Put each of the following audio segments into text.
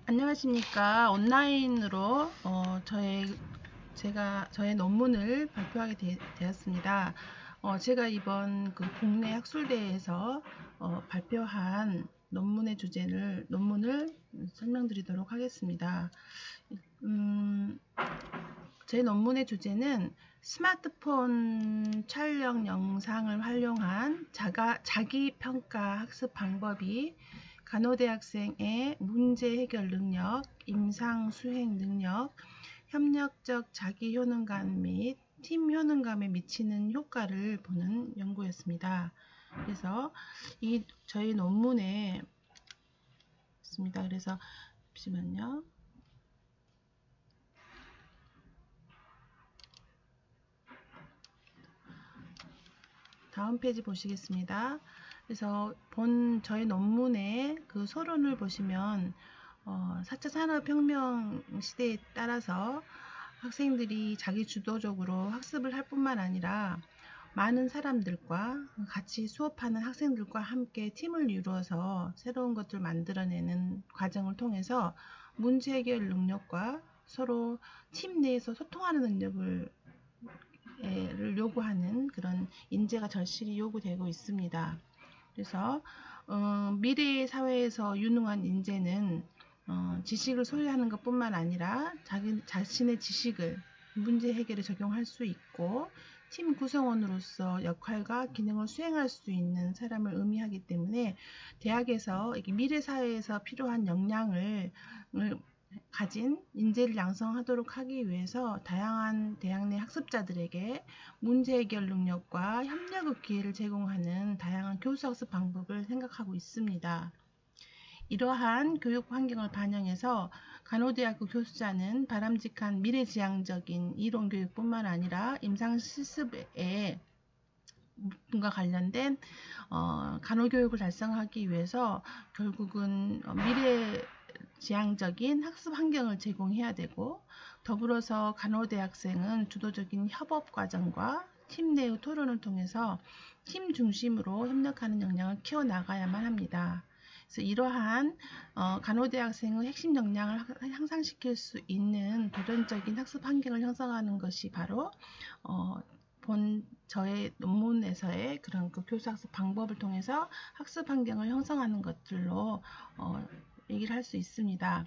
안녕하십니까. 온라인으로 저의 논문을 발표하게 되었습니다. 제가 이번 그 국내 학술대회에서 발표한 논문을 설명드리도록 하겠습니다. 제 논문의 주제는 스마트폰 촬영 영상을 활용한 자기평가 학습 방법이 간호대학생의 문제 해결 능력, 임상 수행 능력, 협력적 자기 효능감 및 팀 효능감에 미치는 효과를 보는 연구였습니다. 그래서 저희 논문에 있습니다. 그래서 잠시만요. 다음 페이지 보시겠습니다. 그래서 저희 논문의 그 서론을 보시면 4차 산업혁명 시대에 따라서 학생들이 자기 주도적으로 학습을 할 뿐만 아니라 많은 사람들과 같이 수업하는 학생들과 함께 팀을 이루어서 새로운 것들을 만들어내는 과정을 통해서 문제 해결 능력과 서로 팀 내에서 소통하는 능력을 요구하는 그런 인재가 절실히 요구되고 있습니다. 그래서 미래의 사회에서 유능한 인재는 지식을 소유하는 것뿐만 아니라 자신의 지식을 문제 해결에 적용할 수 있고 팀 구성원으로서 역할과 기능을 수행할 수 있는 사람을 의미하기 때문에 대학에서 미래 사회에서 필요한 역량을 가진 인재를 양성하도록 하기 위해서 다양한 대학 내 학습자들에게 문제 해결 능력과 협력의 기회를 제공하는 다양한 교수학습 방법을 생각하고 있습니다. 이러한 교육 환경을 반영해서 간호대학교 교수자는 바람직한 미래지향적인 이론교육뿐만 아니라 임상실습에 과 관련된 간호교육을 달성하기 위해서 결국은 미래지향적인 학습 환경을 제공해야 되고, 더불어서 간호대학생은 주도적인 협업 과정과 팀 내의 토론을 통해서 팀 중심으로 협력하는 역량을 키워나가야만 합니다. 그래서 이러한 간호대학생의 핵심 역량을 향상시킬 수 있는 도전적인 학습 환경을 형성하는 것이 바로 저의 논문에서의 그런 그 교수학습 방법을 통해서 학습 환경을 형성하는 것들로 얘기를 할 수 있습니다.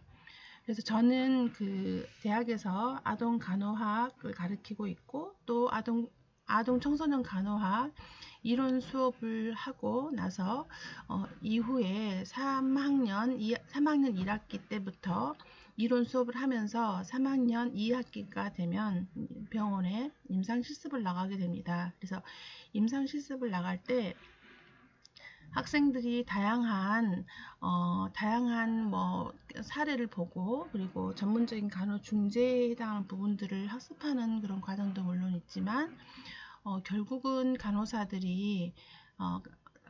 그래서 저는 그 대학에서 아동 간호학을 가르치고 있고 또 아동 청소년 간호학 이론 수업을 하고 나서 이후에 3학년 1학기 때부터 이론 수업을 하면서 3학년 2학기가 되면 병원에 임상 실습을 나가게 됩니다. 그래서 임상 실습을 나갈 때 학생들이 다양한 사례를 보고 그리고 전문적인 간호 중재에 해당하는 부분들을 학습하는 그런 과정도 물론 있지만 결국은 간호사들이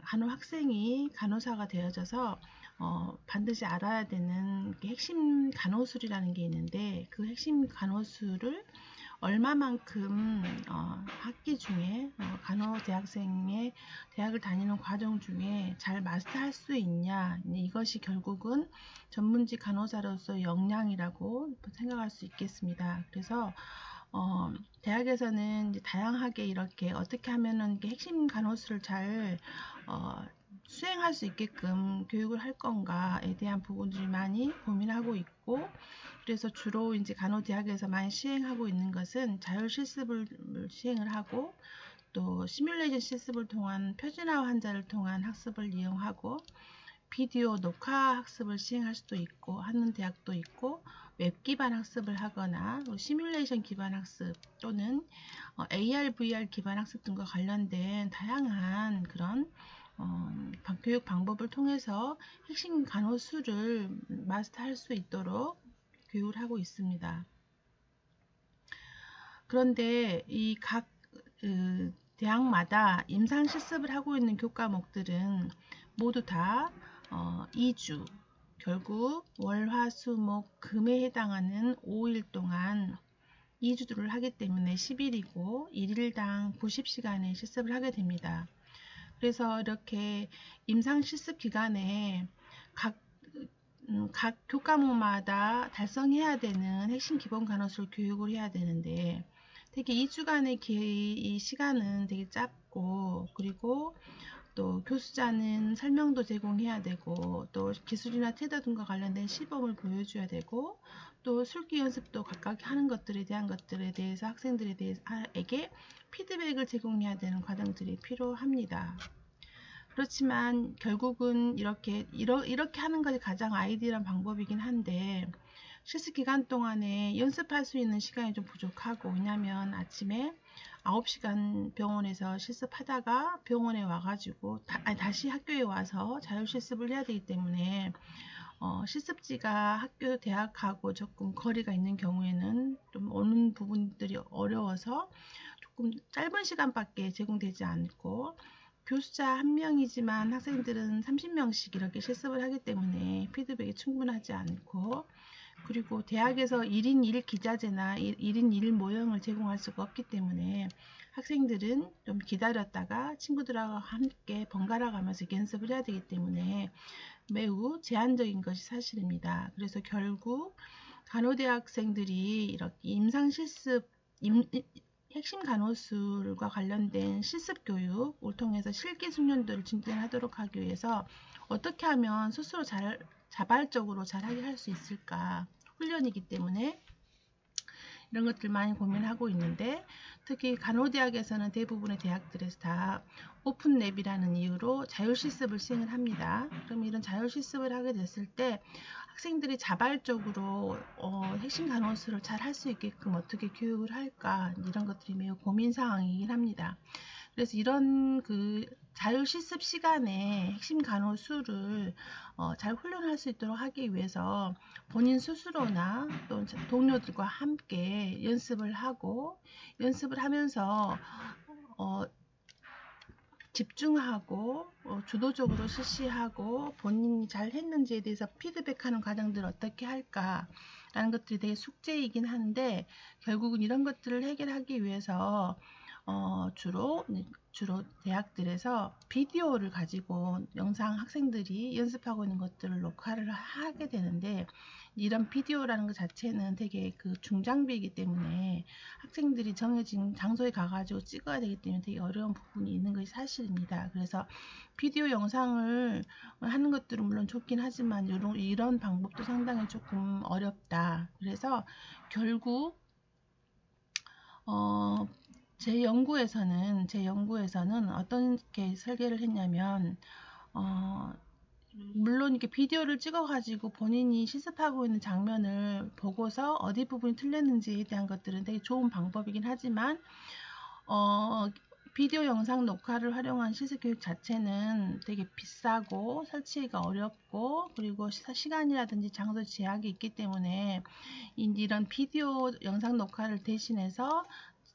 간호 학생이 간호사가 되어져서 반드시 알아야 되는 핵심 간호술이라는 게 있는데 그 핵심 간호술을 얼마만큼 학기 중에 간호대학생의 대학을 다니는 과정 중에 잘 마스터할 수 있냐, 이것이 결국은 전문직 간호사로서의 역량이라고 생각할 수 있겠습니다. 그래서 대학에서는 이제 다양하게 이렇게 어떻게 하면은 핵심 간호술을 잘 수행할 수 있게끔 교육을 할 건가에 대한 부분들이 많이 고민하고 있고, 그래서 주로 이제 간호대학에서 많이 시행하고 있는 것은 자율 실습을 시행을 하고 또 시뮬레이션 실습을 통한 표준화 환자를 통한 학습을 이용하고 비디오 녹화 학습을 시행할 수도 있고 하는 대학도 있고, 웹 기반 학습을 하거나 시뮬레이션 기반 학습 또는 AR, VR 기반 학습 등과 관련된 다양한 그런 교육 방법을 통해서 핵심 간호술을 마스터할 수 있도록 교육을 하고 있습니다. 그런데 이 각 대학마다 임상 실습을 하고 있는 교과목들은 모두 다 2주, 결국 월, 화, 수, 목, 금에 해당하는 5일 동안 2주를 하기 때문에 10일이고 1일당 90시간의 실습을 하게 됩니다. 그래서 이렇게 임상 실습 기간에 각 각 교과목마다 달성해야 되는 핵심 기본 간호술 교육을 해야 되는데 되게 2주간의 이 시간은 되게 짧고, 그리고 또 교수자는 설명도 제공해야 되고, 또 기술이나 태도 등과 관련된 시범을 보여줘야 되고, 또 술기 연습도 각각 하는 것들에 대해서 학생들에게 피드백을 제공해야 되는 과정들이 필요합니다. 그렇지만 결국은 이렇게 하는 것이 가장 아이디어한 방법이긴 한데, 실습 기간 동안에 연습할 수 있는 시간이 좀 부족하고, 왜냐면 아침에 9시간 병원에서 실습하다가 병원에 와가지고 다시 학교에 와서 자율 실습을 해야 되기 때문에 실습지가 학교 대학하고 조금 거리가 있는 경우에는 좀 오는 부분들이 어려워서 조금 짧은 시간밖에 제공되지 않고, 교수자 한 명이지만 학생들은 30명씩 이렇게 실습을 하기 때문에 피드백이 충분하지 않고, 그리고 대학에서 1인 1 기자재나 1인 1 모형을 제공할 수가 없기 때문에 학생들은 좀 기다렸다가 친구들하고 함께 번갈아 가면서 연습을 해야 되기 때문에 매우 제한적인 것이 사실입니다. 그래서 결국 간호대학생들이 이렇게 임상실습, 핵심 간호술과 관련된 실습 교육을 통해서 실기 숙련도를 진전하도록 하기 위해서 어떻게 하면 스스로 자발적으로 잘하게 할 수 있을까, 훈련이기 때문에 이런 것들 많이 고민하고 있는데, 특히 간호대학에서는 대부분의 대학들에서 다 오픈랩이라는 이유로 자율실습을 시행을 합니다. 그럼 이런 자율실습을 하게 됐을 때 학생들이 자발적으로 핵심 간호술을 잘 할 수 있게끔 어떻게 교육을 할까, 이런 것들이 매우 고민사항이긴 합니다. 그래서 이런 자율 실습 시간에 핵심 간호술을 잘 훈련할 수 있도록 하기 위해서 본인 스스로나 또 동료들과 함께 연습을 하고, 연습을 하면서 집중하고 주도적으로 실시하고 본인이 잘 했는지에 대해서 피드백하는 과정들을 어떻게 할까 라는 것들이 되게 숙제이긴 한데, 결국은 이런 것들을 해결하기 위해서 주로 대학들에서 비디오를 가지고 영상 학생들이 연습하고 있는 것들을 녹화를 하게 되는데, 이런 비디오라는 것 자체는 되게 중장비이기 때문에 학생들이 정해진 장소에 가가지고 찍어야 되기 때문에 되게 어려운 부분이 있는 것이 사실입니다. 그래서 비디오 영상을 하는 것들은 물론 좋긴 하지만 이런 방법도 상당히 조금 어렵다. 그래서 결국 제 연구에서는 어떻게 설계를 했냐면, 물론 이렇게 비디오를 찍어가지고 본인이 실습하고 있는 장면을 보고서 어디 부분이 틀렸는지에 대한 것들은 되게 좋은 방법이긴 하지만, 비디오 영상 녹화를 활용한 실습교육 자체는 되게 비싸고 설치가 어렵고, 그리고 시간이라든지 장소 제약이 있기 때문에 이런 비디오 영상 녹화를 대신해서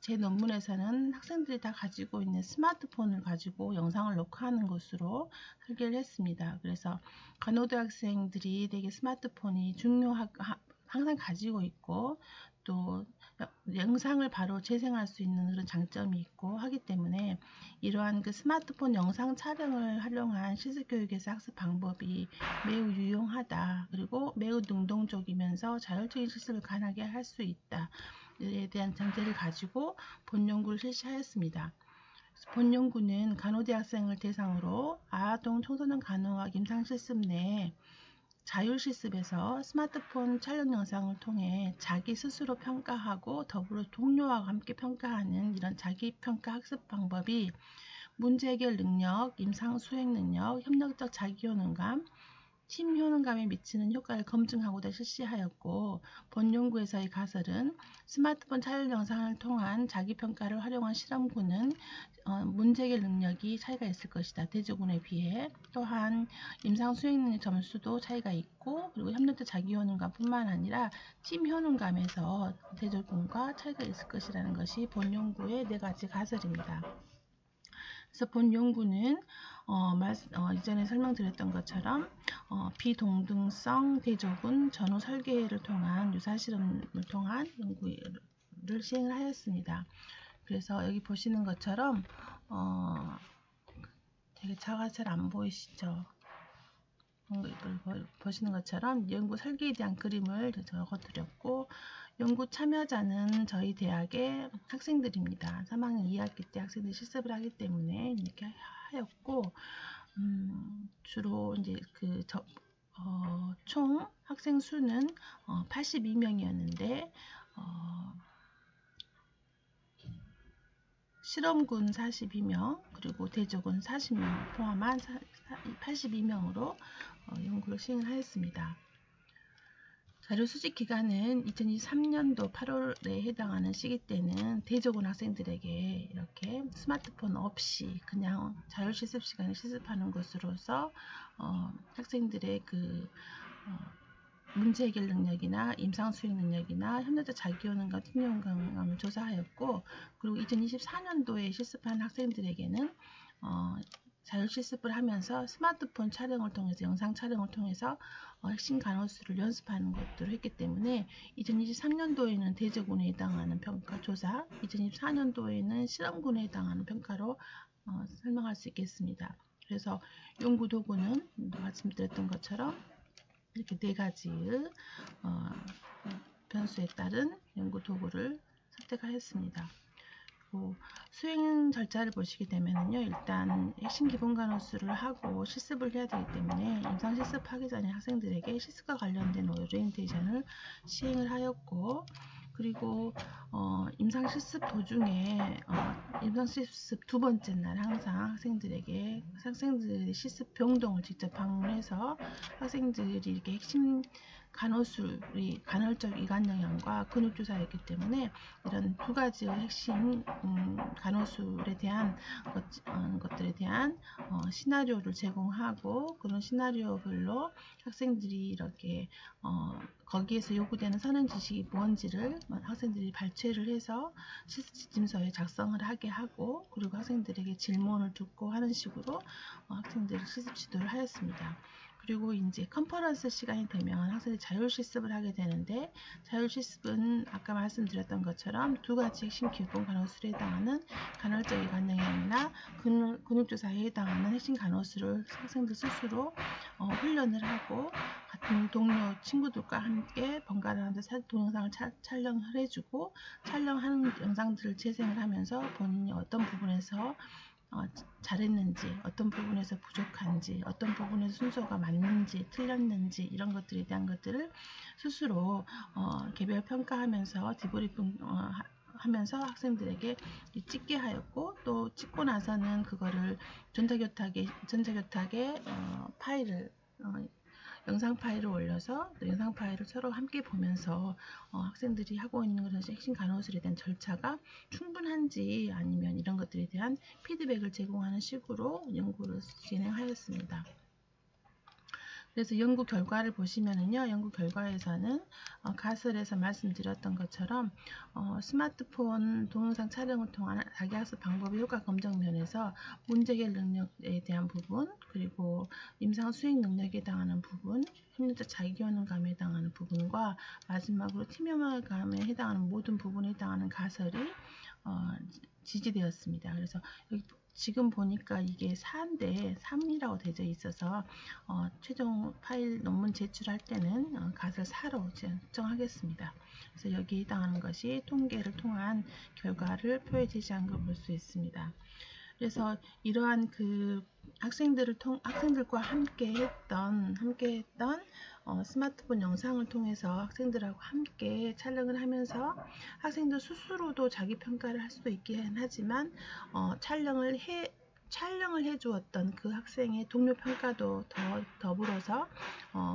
제 논문에서는 학생들이 다 가지고 있는 스마트폰을 가지고 영상을 녹화하는 것으로 설계를 했습니다. 그래서 간호대학생들이 되게 스마트폰이 항상 가지고 있고, 또 영상을 바로 재생할 수 있는 그런 장점이 있고 하기 때문에 이러한 스마트폰 영상 촬영을 활용한 실습교육에서 학습 방법이 매우 유용하다. 그리고 매우 능동적이면서 자율적인 실습을 가능하게 할 수 있다. 에 대한 전제를 가지고 본 연구를 실시하였습니다. 본 연구는 간호대학생을 대상으로 아동 청소년 간호학 임상실습 내 자율실습에서 스마트폰 촬영 영상을 통해 자기 스스로 평가하고 더불어 동료와 함께 평가하는 이런 자기평가 학습 방법이 문제 해결 능력, 임상 수행 능력, 협력적 자기효능감, 팀 효능감에 미치는 효과를 검증하고자 실시하였고, 본 연구에서의 가설은 스마트폰 촬영 영상을 통한 자기평가를 활용한 실험군은 문제 해결 능력이 차이가 있을 것이다. 대조군에 비해. 또한 임상 수행 능력 점수도 차이가 있고, 그리고 협력적 자기효능감 뿐만 아니라 팀 효능감에서 대조군과 차이가 있을 것이라는 것이 본 연구의 4가지 가설입니다. 그래서 본 연구는 이전에 설명드렸던 것처럼 비동등성 대조군 전후 설계를 통한 유사 실험을 통한 연구를 시행을 하였습니다. 그래서 여기 보시는 것처럼 되게 차가 잘 안 보이시죠? 보시는 것처럼 연구 설계에 대한 그림을 적어드렸고, 연구 참여자는 저희 대학의 학생들입니다. 3학년 2학기 때 학생들이 실습을 하기 때문에 이렇게 하였고, 주로 이제 총 학생 수는 82명이었는데, 실험군 42명, 그리고 대조군 40명 포함한 82명으로 연구를 시행하였습니다. 자료 수집 기간은 2023년도 8월에 해당하는 시기 때는 대조군 학생들에게 이렇게 스마트폰 없이 그냥 자율실습 시간에 실습하는 것으로서 학생들의 문제 해결 능력이나 임상 수행 능력이나 협력자 자기효능과 팀용감을 조사하였고, 그리고 2024년도에 실습한 학생들에게는 자율실습을 하면서 스마트폰 촬영을 통해서 영상 촬영을 통해서 핵심 간호수를 연습하는 것들을 했기 때문에 2023년도에는 대조군에 해당하는 평가 조사, 2024년도에는 실험군에 해당하는 평가로 설명할 수 있겠습니다. 그래서 연구 도구는 말씀드렸던 것처럼 이렇게 4가지의 변수에 따른 연구 도구를 선택하였습니다. 수행 절차를 보시게 되면요, 일단 핵심 기본 간호수를 하고 실습을 해야 되기 때문에 임상 실습하기 전에 학생들에게 실습과 관련된 오리엔테이션을 시행을 하였고, 그리고 임상 실습 도중에 임상 실습 2번째 날 항상 학생들의 실습 병동을 직접 방문해서 학생들이 이렇게 핵심 간호술이 간헐적 이관 영양과 근육 조사였기 때문에 이런 2가지의 핵심 간호술에 대한 것들에 대한 시나리오를 제공하고, 그런 시나리오별로 학생들이 이렇게 거기에서 요구되는 선행 지식이 뭔지를 학생들이 발췌를 해서 실습 지침서에 작성을 하게 하고, 그리고 학생들에게 질문을 듣고 하는 식으로 학생들이 실습 지도를 하였습니다. 그리고 이제 컨퍼런스 시간이 되면 학생들이 자율실습을 하게 되는데, 자율실습은 아까 말씀드렸던 것처럼 2가지 핵심 기본 간호술에 해당하는 간헐적 이관 영양이나 근육조사에 해당하는 핵심 간호술을 학생들 스스로 훈련을 하고, 같은 동료 친구들과 함께 번갈아 가면서 동영상을 촬영을 해주고, 촬영하는 영상들을 재생을 하면서 본인이 어떤 부분에서 잘했는지, 어떤 부분에서 부족한지, 어떤 부분에서 순서가 맞는지 틀렸는지, 이런 것들에 대한 것들을 스스로 개별 평가하면서 디브리핑 하면서 학생들에게 찍게 하였고, 또 찍고 나서는 그거를 전자교탁에 파일을 영상 파일을 올려서 영상 파일을 서로 함께 보면서 학생들이 하고 있는 그런 핵심 간호술에 대한 절차가 충분한지 아니면 이런 것들에 대한 피드백을 제공하는 식으로 연구를 진행하였습니다. 그래서 연구 결과를 보시면은요, 연구 결과에서는 가설에서 말씀드렸던 것처럼 스마트폰 동영상 촬영을 통한 자기학습 방법의 효과 검증 면에서 문제 해결 능력에 대한 부분, 그리고 임상 수행 능력에 해당하는 부분, 협력자 자기효능감에 해당하는 부분과 마지막으로 팀협력감에 해당하는 모든 부분에 해당하는 가설이 지지되었습니다. 그래서 여기 지금 보니까 이게 4인데 3이라고 되어 있어서 최종 파일 논문 제출할 때는 가설 4로 정하겠습니다. 그래서 여기에 해당하는 것이 통계를 통한 결과를 표에 제시한 걸 볼 수 있습니다. 그래서 이러한 학생들과 함께 했던 스마트폰 영상을 통해서 학생들하고 함께 촬영을 하면서 학생들 스스로도 자기 평가를 할 수도 있긴 하지만 촬영을 해 주었던 그 학생의 동료 평가도 더불어서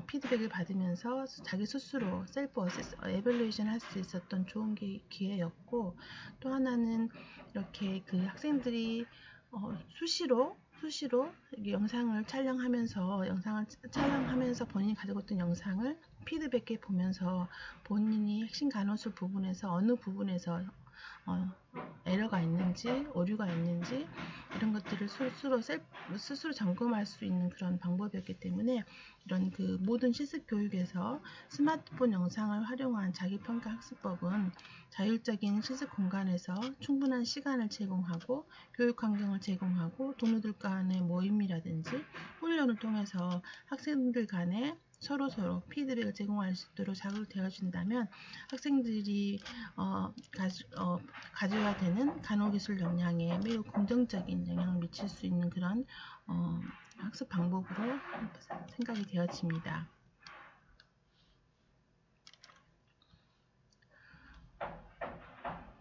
피드백을 받으면서 자기 스스로 셀프 에밸루에이션 할 수 있었던 좋은 기회였고, 또 하나는 이렇게 학생들이 수시로 영상을 촬영하면서 본인이 가지고 있던 영상을 피드백해 보면서 본인이 핵심 간호술 부분에서 어느 부분에서 에러가 있는지, 오류가 있는지 이런 것들을 스스로 점검할 수 있는 그런 방법이었기 때문에 이런 그 모든 실습 교육에서 스마트폰 영상을 활용한 자기평가 학습법은 자율적인 실습 공간에서 충분한 시간을 제공하고 교육 환경을 제공하고 동료들 간의 모임이라든지 훈련을 통해서 학생들 간에 서로 피드백을 제공할 수 있도록 자극되어 준다면 학생들이 가져야 되는 간호기술 역량에 매우 긍정적인 영향을 미칠 수 있는 그런 학습 방법으로 생각이 되어집니다.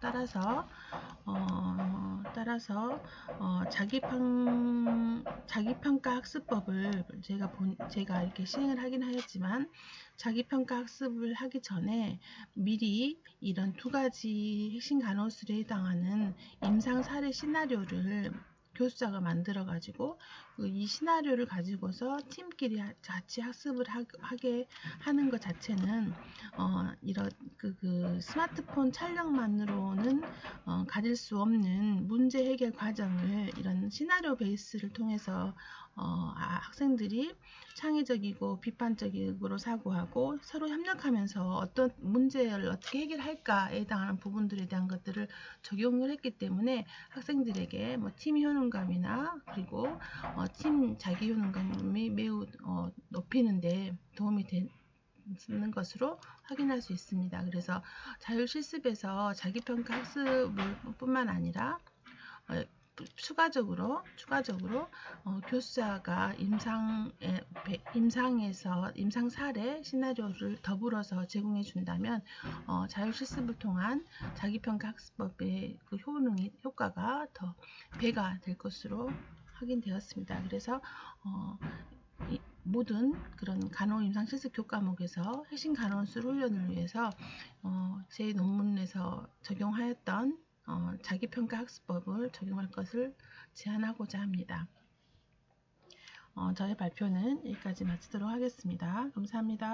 따라서 자기평가 학습법을 제가 이렇게 시행을 하긴 하였지만 자기평가 학습을 하기 전에 미리 이런 두 가지 핵심 간호술에 해당하는 임상 사례 시나리오를 교수자가 만들어 가지고 이 시나리오를 가지고서 팀끼리 같이 학습을 하게 하는 것 자체는 이런 그 스마트폰 촬영만으로는 가질 수 없는 문제 해결 과정을 이런 시나리오 베이스를 통해서 학생들이 창의적이고 비판적으로 사고하고 서로 협력하면서 어떤 문제를 어떻게 해결할까에 해당하는 부분들에 대한 것들을 적용을 했기 때문에 학생들에게 팀 효능감이나 그리고 팀 자기 효능감이 매우 높이는데 도움이 되는 것으로 확인할 수 있습니다. 그래서 자율실습에서 자기평가 학습을 뿐만 아니라 추가적으로 교수자가 임상 사례 시나리오를 더불어서 제공해 준다면 자율실습을 통한 자기평가 학습법의 그 효과가 더 배가 될 것으로 확인되었습니다. 그래서 모든 그런 간호 임상 실습 교과목에서 핵심 간호술 훈련을 위해서 제 논문에서 적용하였던 자기평가 학습법을 적용할 것을 제안하고자 합니다. 저의 발표는 여기까지 마치도록 하겠습니다. 감사합니다.